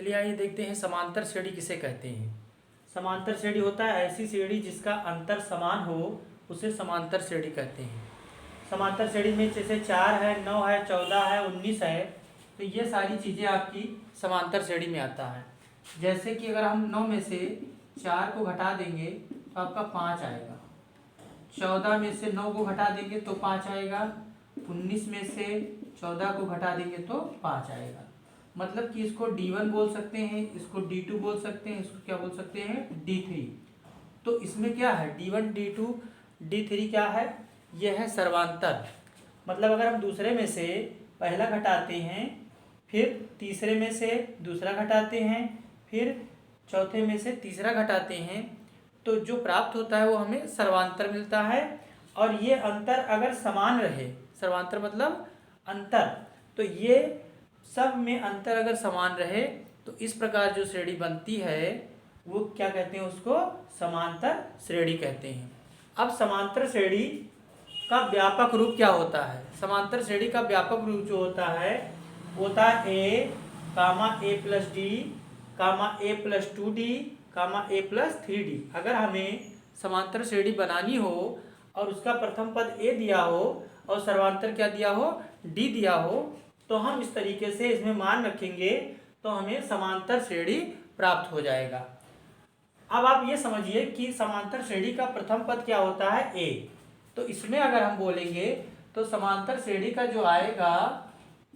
चलिए आइए देखते हैं समांतर श्रेणी किसे कहते हैं। समांतर श्रेणी होता है ऐसी श्रेणी जिसका अंतर समान हो, उसे समांतर श्रेणी कहते हैं। समांतर श्रेणी में जैसे 4 है, 9 है, 14 है, 19 है, तो ये सारी चीज़ें आपकी समांतर श्रेणी में आता है। जैसे कि अगर हम 9 में से 4 को घटा देंगे तो आपका 5 आएगा, 14 में से 9 को घटा देंगे तो 5 आएगा, 19 में से 14 को घटा देंगे तो 5 आएगा। मतलब कि इसको D1 बोल सकते हैं, इसको D2 बोल सकते हैं, इसको क्या बोल सकते हैं, D3। तो इसमें क्या है, D1 D2 D3 क्या है, यह है सर्वांतर। मतलब अगर हम दूसरे में से पहला घटाते हैं, फिर तीसरे में से दूसरा घटाते हैं, फिर चौथे में से तीसरा घटाते हैं, तो जो प्राप्त होता है वो हमें सर्वांतर मिलता है। और ये अंतर अगर समान रहे, सर्वांतर मतलब अंतर, तो ये सब में अंतर अगर समान रहे तो इस प्रकार जो श्रेणी बनती है वो क्या कहते हैं, उसको समांतर श्रेणी कहते हैं। अब समांतर श्रेणी का व्यापक रूप क्या होता है? समांतर श्रेणी का व्यापक रूप जो होता है वो होता है ए कामा ए प्लस डी कामा ए प्लस 2d कामा ए प्लस 3d। अगर हमें समांतर श्रेणी बनानी हो और उसका प्रथम पद ए दिया हो और सर्वांतर क्या दिया हो, डी दिया हो, तो हम इस तरीके से इसमें मान रखेंगे तो हमें समांतर श्रेणी प्राप्त हो जाएगा। अब आप ये समझिए कि समांतर श्रेणी का प्रथम पद क्या होता है, ए। तो इसमें अगर हम बोलेंगे तो समांतर श्रेणी का जो आएगा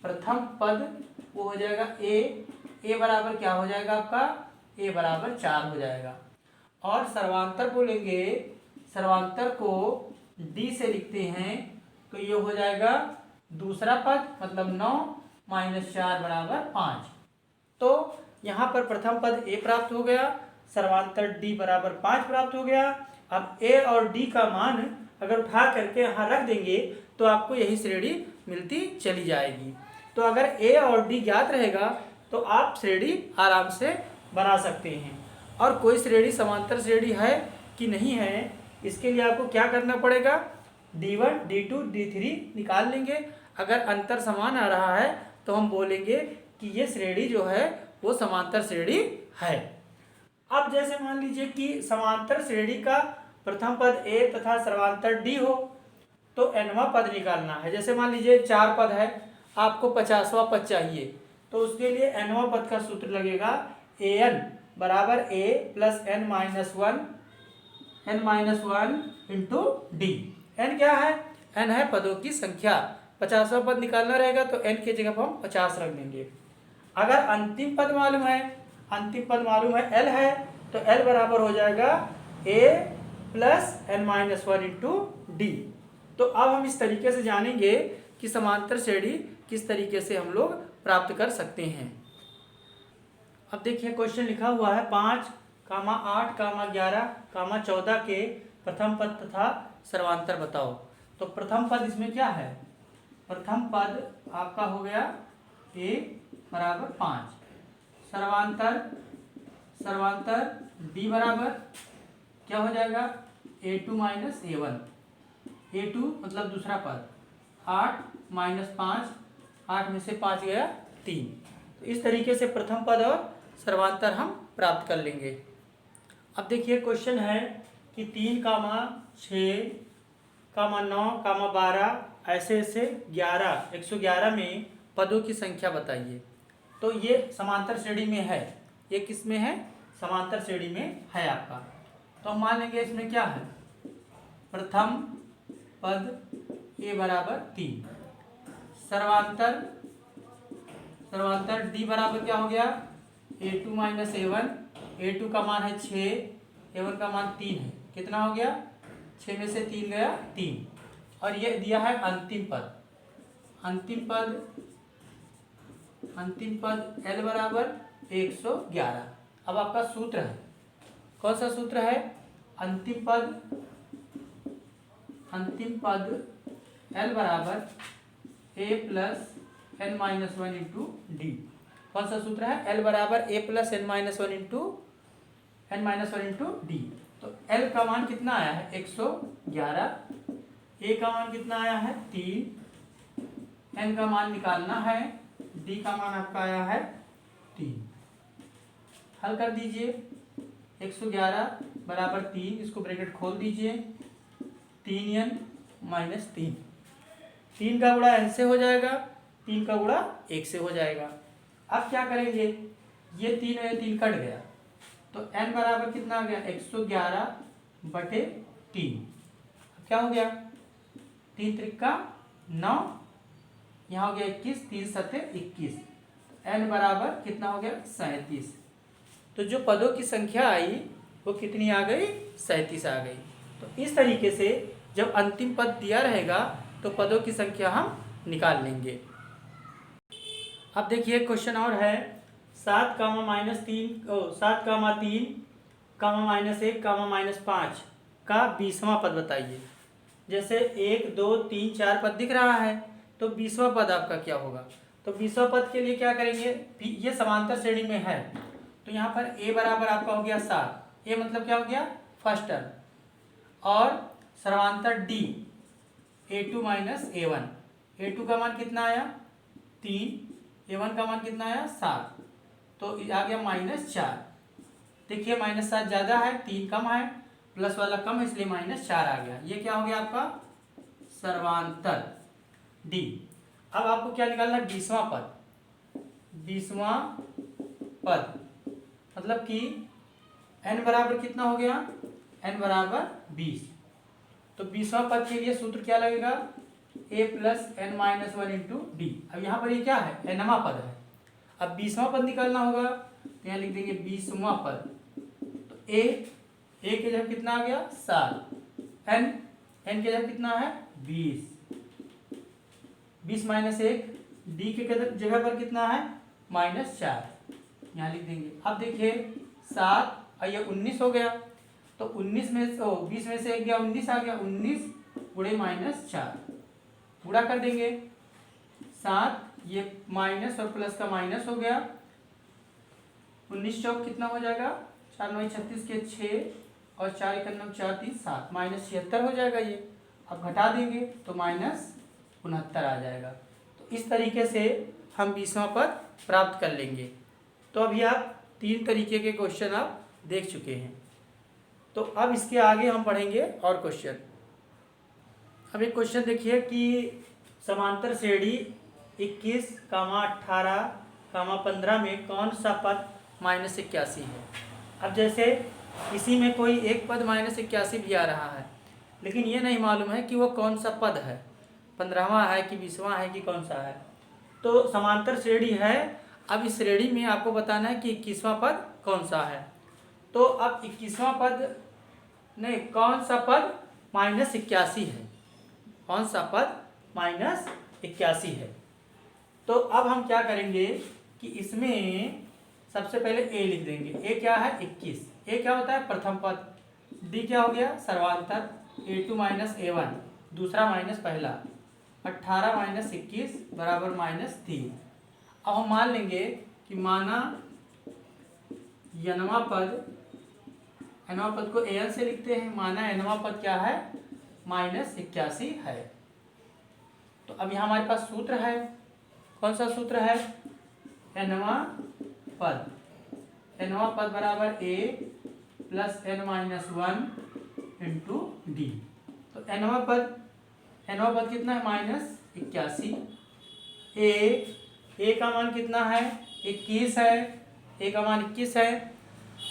प्रथम पद वो हो जाएगा ए बराबर क्या हो जाएगा आपका, ए बराबर 4 हो जाएगा। और सर्वांतर बोलेंगे, सर्वांतर को डी से लिखते हैं तो ये हो जाएगा दूसरा पद, मतलब 9 माइनस 4 बराबर 5। तो यहाँ पर प्रथम पद ए प्राप्त हो गया, सर्वांतर डी बराबर 5 प्राप्त हो गया। अब ए और डी का मान अगर उठा करके यहाँ रख देंगे तो आपको यही श्रेणी मिलती चली जाएगी। तो अगर ए और डी ज्ञात रहेगा तो आप श्रेणी आराम से बना सकते हैं। और कोई श्रेणी समांतर श्रेणी है कि नहीं है, इसके लिए आपको क्या करना पड़ेगा, D1 D2 D3 निकाल लेंगे। अगर अंतर समान आ रहा है तो हम बोलेंगे कि ये श्रेणी जो है वो समांतर श्रेणी है। अब जैसे मान लीजिए कि समांतर श्रेणी का प्रथम पद ए तथा सर्वांतर डी हो तो nवां पद निकालना है। जैसे मान लीजिए 4 पद है, आपको 50वां पद चाहिए, तो उसके लिए nवां पद का सूत्र लगेगा an बराबर a plus n minus one into D. n क्या है, n है पदों की संख्या। 50वां पद निकालना रहेगा तो n की जगह हम 50 रख देंगे। अगर अंतिम पद मालूम है, अंतिम पद मालूम है l है, तो l बराबर हो जाएगा a plus n minus one into D. तो अब हम इस तरीके से जानेंगे कि समांतर श्रेणी किस तरीके से हम लोग प्राप्त कर सकते हैं। अब देखिए क्वेश्चन लिखा हुआ है 5, 8, 11, 14 के प्रथम पद तथा सर्वांतर बताओ। तो प्रथम पद इसमें क्या है, प्रथम पद आपका हो गया a बराबर 5, सर्वांतर d बराबर क्या हो जाएगा, a2 माइनस a1। a2 मतलब दूसरा पद 8 माइनस 5, 8 में से 5 गया 3। तो इस तरीके से प्रथम पद और सर्वांतर हम प्राप्त कर लेंगे। अब देखिए क्वेश्चन है कि 3, 6, 9, 12 ऐसे 111 में पदों की संख्या बताइए। तो ये समांतर श्रेणी में है, ये किस में है, समांतर श्रेणी में है आपका। तो हम मान लेंगे इसमें क्या है, प्रथम पद ए बराबर 3, सर्वांतर डी बराबर क्या हो गया, a2 माइनस a1। a2 का मान है 6, a1 का मान 3 है, कितना हो गया, 6 में से 3 गया 3। और ये दिया है अंतिम पद l बराबर 111। अब आपका सूत्र है, कौन सा सूत्र है, अंतिम पद l बराबर a plus n minus one into D. कौन सा सूत्र है, l बराबर a plus n minus one into D. तो l का मान कितना आया है, 111, a का मान कितना आया है 3, n का मान निकालना है, d का मान आपका आया है 3। हल कर दीजिए। 111 बराबर 3, इसको ब्रैकेट खोल दीजिए, 3n माइनस 3, 3 का गुणा n से हो जाएगा, 3 का गुणा 1 से हो जाएगा। अब क्या करेंगे, ये 3 और 3 कट गया, तो n बराबर कितना आ गया, 111 बटे 3। क्या हो गया, 3 त्रिका 9, यहाँ हो गया 21, 3 सत्ते 21, n बराबर कितना हो गया, 37। तो जो पदों की संख्या आई वो कितनी आ गई, 37 आ गई। तो इस तरीके से जब अंतिम पद दिया रहेगा तो पदों की संख्या हम निकाल लेंगे। अब देखिए क्वेश्चन और है, 7 कामा माइनस 3 7 कामा 3 कामा माइनस 1 कामा माइनस 5 का 20वां पद बताइए। जैसे 1 2 3 4 पद दिख रहा है, तो 20वां पद आपका क्या होगा। तो 20वां पद के लिए क्या करेंगे, ये समांतर श्रेणी में है, तो यहाँ पर a बराबर आपका हो गया 7, a मतलब क्या हो गया, फर्स्ट टर्म, और सर्वांतर d a2 minus a1, a2 का मान कितना आया 3, a1 का मान कितना आया 7, तो आ गया -4। देखिए -7 ज़्यादा है, 3 कम है, प्लस वाला कम है, इसलिए -4 आ गया। ये क्या हो गया आपका सर्वांतर D। अब आपको क्या निकालना है, 20वां पद। 20वां पद मतलब कि n बराबर कितना हो गया, n बराबर 20। तो 20वां पद के लिए सूत्र क्या लगेगा, a plus n minus 1 into D. अब यहाँ पर ये क्या है, nवां पद है। अब 20वां पद निकालना होगा, तो यहाँ लिख देंगे 20वां पद। तो a के जगह कितना आ गया 7, n के जगह कितना है 20, 20 माइनस 1, डी के जगह पर कितना है -4, यहाँ लिख देंगे। अब देखिए 7 और ये 19 हो गया, तो 19 में 20 में से 1 गया, 19 आ गया, 19 गुणे -4 गुणा कर देंगे, 7 ये माइनस और प्लस का माइनस हो गया, 19 चौक कितना हो जाएगा, 4 9 36 के 6 और 4 1 9 4 3 7, -76 हो जाएगा ये। अब घटा देंगे तो -69 आ जाएगा। तो इस तरीके से हम 20वां पद प्राप्त कर लेंगे। तो अभी आप 3 तरीके के क्वेश्चन आप देख चुके हैं। तो अब इसके आगे हम पढ़ेंगे और क्वेश्चन। अब एक क्वेश्चन देखिए कि समांतर श्रेणी 21, 18, 15 में कौन सा पद -81 है। अब जैसे इसी में कोई एक पद -81 भी आ रहा है, लेकिन ये नहीं मालूम है कि वो कौन सा पद है, 15वां है कि 20वां है कि कौन सा है। तो समांतर श्रेणी है, अब इस श्रेणी में आपको बताना है कि 21वां पद कौन सा है। तो अब 21वां पद नहीं, कौन सा पद -81 है, कौन सा पद -81 है। तो अब हम क्या करेंगे कि इसमें सबसे पहले a लिख देंगे। a क्या है 21, a क्या होता है प्रथम पद, d क्या हो गया सर्वांतर, a2 माइनस a1 दूसरा माइनस पहला, 18 माइनस 21 बराबर -3। अब हम मान लेंगे कि माना nवां पद को an से लिखते हैं, माना nवां पद क्या है -81 है। तो अब यहाँ हमारे पास सूत्र है, कौन सा सूत्र है, nवां पद बराबर a plus n minus 1 into D. तो nवां पद कितना है -81, a का मान कितना है 21 है, a का मान 21 है,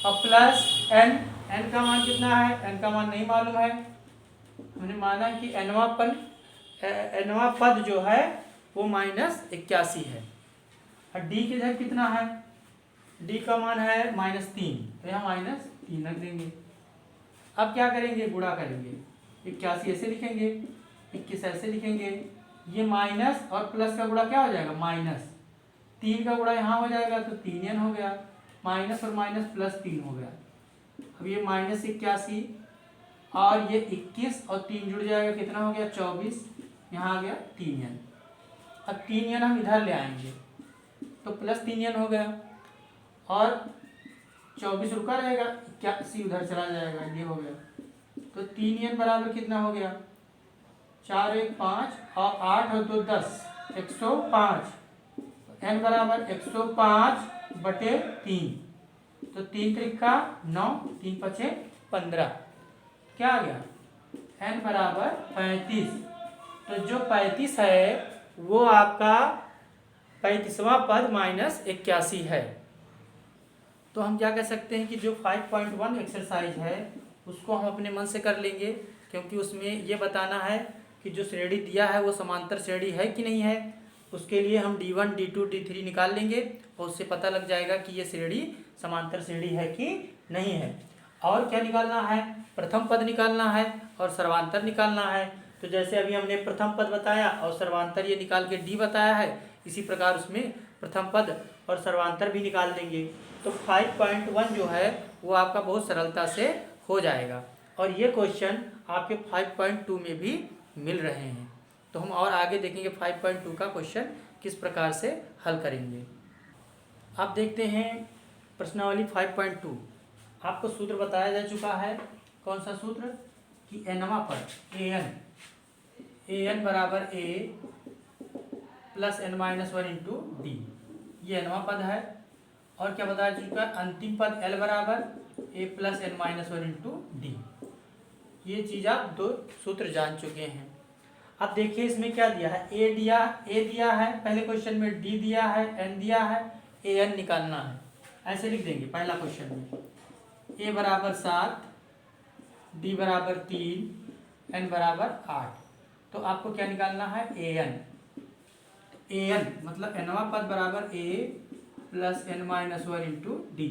और प्लस n का मान कितना है, n का मान नहीं मालूम है। हमने माना कि nवां पद जो है वो -81 है, और d की जगह कितना है, d का मान है -3, तो यहाँ -3 रख देंगे। अब क्या करेंगे, गुणा करेंगे, 81 ऐसे लिखेंगे, 21 ऐसे लिखेंगे, ये माइनस और प्लस का गुणा क्या हो जाएगा -3 का गुणा यहाँ हो जाएगा, तो 3n हो गया, माइनस और माइनस प्लस 3 हो गया। अब ये -81 और ये 21 और 3 जुड़ जाएगा, कितना हो गया 24, यहाँ आ गया 3n। अब 3n हम इधर ले आएंगे तो प्लस 3n हो गया, और 24 रुका रहेगा, 81 उधर चला जाएगा, ये हो गया। तो 3n बराबर कितना हो गया 4 1 5 और 8 और 2 10, 105। n बराबर 105 बटे 3, तो 3 त्रिका 9, 3 पचे 15, क्या आ गया n बराबर 35। तो जो 35 है वो आपका 35वां पद -81 है। तो हम क्या कह सकते हैं कि जो 5.1 एक्सरसाइज है उसको हम अपने मन से कर लेंगे, क्योंकि उसमें ये बताना है कि जो श्रेणी दिया है वो समांतर श्रेणी है कि नहीं है। उसके लिए हम D1, D2, D3 निकाल लेंगे और उससे पता लग जाएगा कि ये श्रेणी समांतर श्रेणी है कि नहीं है। और क्या निकालना है, प्रथम पद निकालना है और सर्वांतर निकालना है। तो जैसे अभी हमने प्रथम पद बताया और सर्वांतर ये निकाल के D बताया है, इसी प्रकार उसमें प्रथम पद और सर्वांतर भी निकाल देंगे। तो 5.1 जो है वो आपका बहुत सरलता से हो जाएगा और ये क्वेश्चन आपके 5.2 में भी मिल रहे हैं। तो हम और आगे देखेंगे 5.2 का क्वेश्चन किस प्रकार से हल करेंगे। आप देखते हैं प्रश्नावली 5.2। आपको सूत्र बताया जा चुका है। कौन सा सूत्र कि nवां पद an बराबर a plus n-1 into D, ये nवां पद है। और क्या बताया चुका है, अंतिम पद l बराबर a plus n-1 into D. ये चीज़ आप दो सूत्र जान चुके हैं। अब देखिए इसमें क्या दिया है, a दिया है पहले क्वेश्चन में, d दिया है, n दिया है, an निकालना है। ऐसे लिख देंगे पहला क्वेश्चन में, a बराबर 7, d बराबर 3, n बराबर 8। तो आपको क्या निकालना है, an मतलब nवां पद बराबर a plus n-1 into d.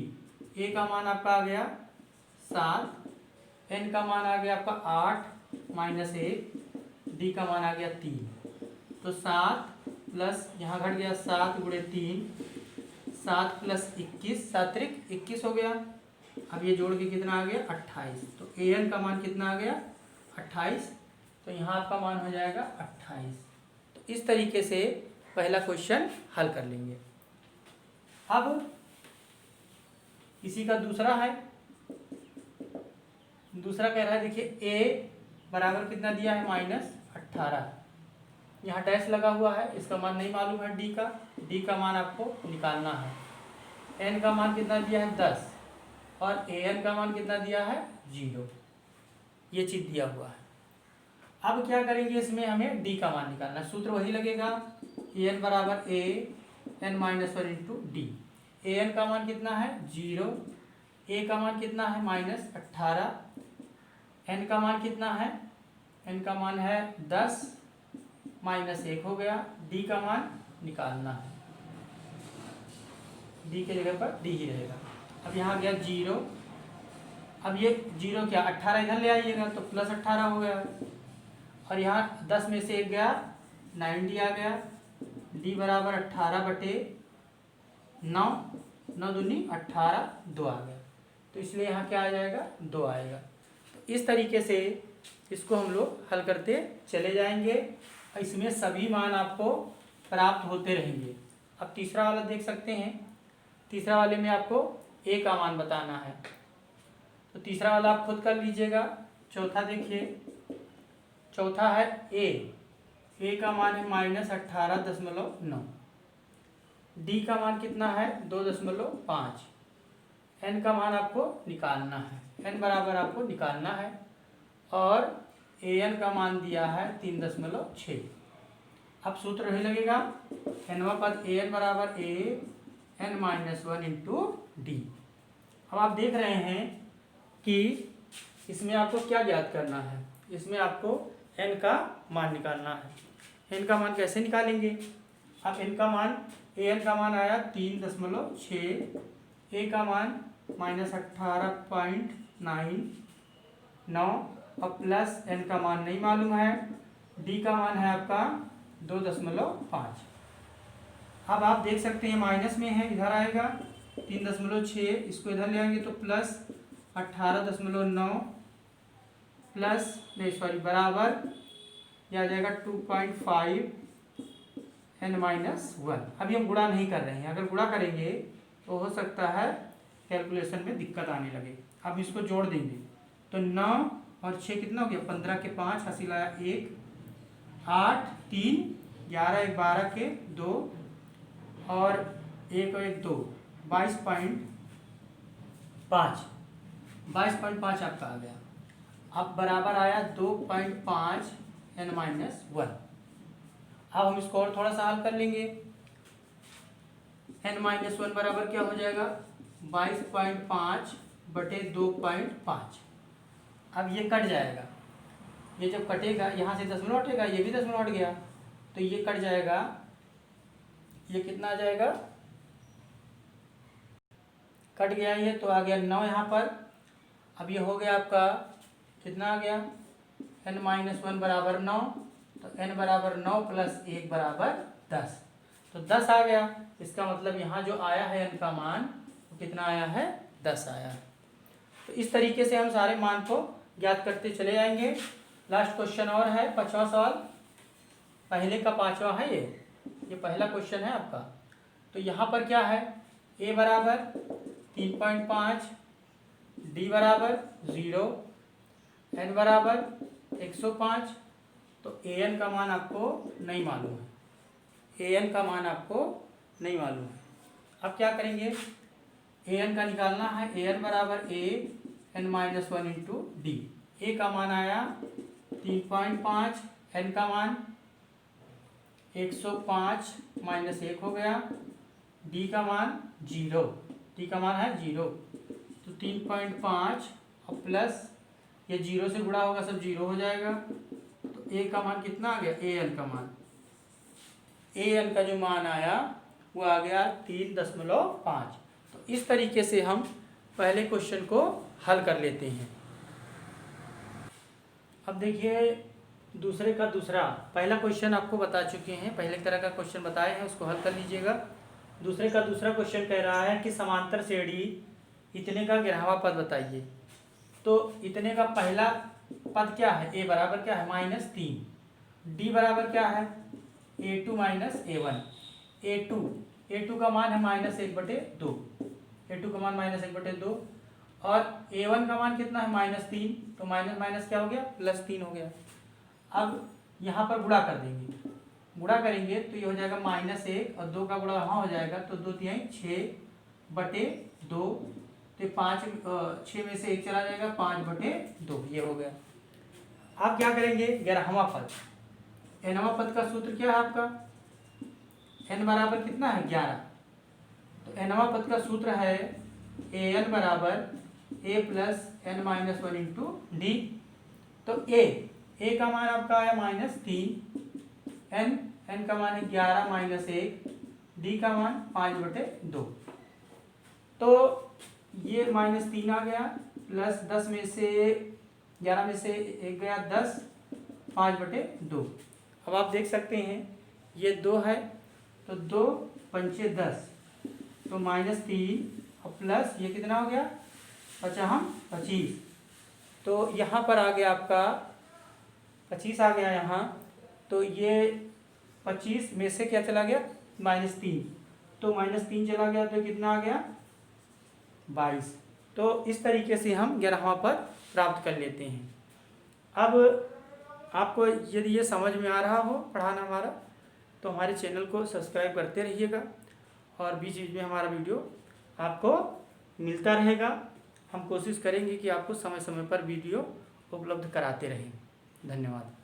A का मान आपका आ गया 7, n का मान आ गया आपका 8 माइनस 1, डी का मान आ गया 3। तो 7 प्लस यहाँ घट गया 7 गुणे 3, 7 प्लस 21, 7 त्रिक 21 हो गया। अब ये जोड़ के कितना आ गया 28। तो an का मान कितना आ गया 28। तो यहाँ आपका मान हो जाएगा 28। तो इस तरीके से पहला क्वेश्चन हल कर लेंगे। अब इसी का दूसरा है, दूसरा कह रहा है देखिए a बराबर कितना दिया है -18, यहाँ डैश लगा हुआ है, इसका मान नहीं मालूम है डी का मान आपको निकालना है। n का मान कितना दिया है 10 और an का मान कितना दिया है 0, ये चीज दिया हुआ है। अब क्या करेंगे, इसमें हमें d का मान निकालना है। सूत्र वही लगेगा, an बराबर a n-1 into D. an का मान कितना है 0, a का मान कितना है -18, n का मान कितना है, n का मान है 10 माइनस 1 हो गया, d का मान निकालना है। d के जगह पर d ही रहेगा। अब यहाँ गया 0, अब ये 0 क्या 18 इधर ले आइएगा तो प्लस 18 हो गया। और यहाँ 10 में से 1 गया 90 आ गया, d बराबर 18 बटे 9, 9 दूनी 18, 2 आ गया। तो इसलिए यहाँ क्या आ जाएगा 2 आएगा। तो इस तरीके से इसको हम लोग हल करते चले जाएंगे, इसमें सभी मान आपको प्राप्त होते रहेंगे। अब तीसरा वाला देख सकते हैं, तीसरा वाले में आपको a का मान बताना है। तो तीसरा वाला आप खुद कर लीजिएगा। चौथा देखिए, चौथा है a का मान है -18.9, d का मान कितना है 2.5, n का मान आपको निकालना है, n बराबर आपको निकालना है। और an का मान दिया है 3.6। अब सूत्र वही लगेगा, nवां पद an बराबर a n-1 इंटू डी। अब आप देख रहे हैं कि इसमें आपको क्या ज्ञात करना है, इसमें आपको n का मान निकालना है। n का मान कैसे निकालेंगे, अब n का मान an का मान आया 3.6, a का मान -18.9 और प्लस n का मान नहीं मालूम है, d का मान है आपका 2.5। अब आप देख सकते हैं माइनस में है, इधर आएगा 3.6, इसको इधर ले आएंगे तो प्लस 18.9 प्लस बराबर यह आ जाएगा 2.5 n-1। अभी हम गुणा नहीं कर रहे हैं, अगर गुणा करेंगे तो हो सकता है कैलकुलेशन में दिक्कत आने लगे। अब इसको जोड़ देंगे तो 9 और 6 कितना हो गया 15 के 5, हासिल आया 1, 8, 3, 11, 1, 12 के 2 और 1 और 1 2, 5, 22.5 आपका आ गया। अब बराबर आया 2.5 n-1। अब हम इसको और थोड़ा सा हल कर लेंगे। n-1 बराबर क्या हो जाएगा, 22.5 बटे 2.5। अब ये कट जाएगा, ये जब कटेगा यहाँ से दशमलव हटेगा, ये भी दशमलव हट गया, तो ये कट जाएगा। ये कितना आ जाएगा, कट गया ये, तो आ गया 9 यहाँ पर। अब ये हो गया आपका कितना आ गया, n-1 बराबर 9, तो n बराबर 9 प्लस 1 बराबर 10, तो 10 आ गया। इसका मतलब यहाँ जो आया है n का मान वो कितना आया है, 10 आया है। तो इस तरीके से हम सारे मान को ज्ञात करते चले जाएंगे। लास्ट क्वेश्चन और है, 5वां सवाल, पहले का 5वां है ये पहला क्वेश्चन है आपका। तो यहाँ पर क्या है, a बराबर 3.5, d बराबर 0, n बराबर 105। तो an का मान आपको नहीं मालूम है, an का मान आपको नहीं मालूम है। अब क्या करेंगे, an का निकालना है। an बराबर a n-1 into D. a का मान आया 3.5, n का मान 105 माइनस 1 हो गया, d का मान 0, d का मान है 0, तो 3.5 और प्लस ये 0 से गुणा होगा, सब 0 हो जाएगा। तो a का मान कितना आ गया, an का मान, an का जो मान आया वो आ गया 3.5। तो इस तरीके से हम पहले क्वेश्चन को हल कर लेते हैं। अब देखिए दूसरे का दूसरा, पहला क्वेश्चन आपको बता चुके हैं, पहले तरह का क्वेश्चन बताए हैं, उसको हल कर लीजिएगा। दूसरे का दूसरा क्वेश्चन कह रहा है कि समांतर श्रेणी इतने का 11वां पद बताइए। तो इतने का पहला पद क्या है, a बराबर क्या है, -3, d बराबर क्या है, a2 माइनस a1। a2 का मान है -1/2, a2 का मान -1/2, और a1 का मान कितना है, -3, तो माइनस माइनस क्या हो गया, +3 हो गया। अब यहाँ पर गुणा कर देंगे, गुणा करेंगे तो ये हो जाएगा -1 और 2 का गुणा वहाँ हो जाएगा, तो 2 तिहाई 6/2, तो 5, 6 में से 1 चला जाएगा, 5/2 ये हो गया। अब क्या करेंगे, 11वां पद, nवां पद का सूत्र क्या है आपका, n बराबर कितना है, 11। तो nवां पद का सूत्र है an बराबर a plus n-1 into D. तो a का मान आपका आया -3, n का मान है 11 माइनस 1, d का मान 5/2। तो ये -3 आ गया, प्लस 10 में से 11 में से 1 गया 10, 5/2। अब आप देख सकते हैं ये 2 है, तो 2 पंचे 10, तो -3 और प्लस ये कितना हो गया, 25। तो यहाँ पर आ गया आपका 25 आ गया यहाँ, तो ये 25 में से क्या चला गया, -3, तो -3 चला गया, तो कितना आ गया, 22। तो इस तरीके से हम 11वां पद प्राप्त कर लेते हैं। अब आपको यदि ये समझ में आ रहा हो पढ़ाना हमारा, तो हमारे चैनल को सब्सक्राइब करते रहिएगा, और बीच बीच में हमारा वीडियो आपको मिलता रहेगा। हम कोशिश करेंगे कि आपको समय समय पर वीडियो उपलब्ध कराते रहें। धन्यवाद।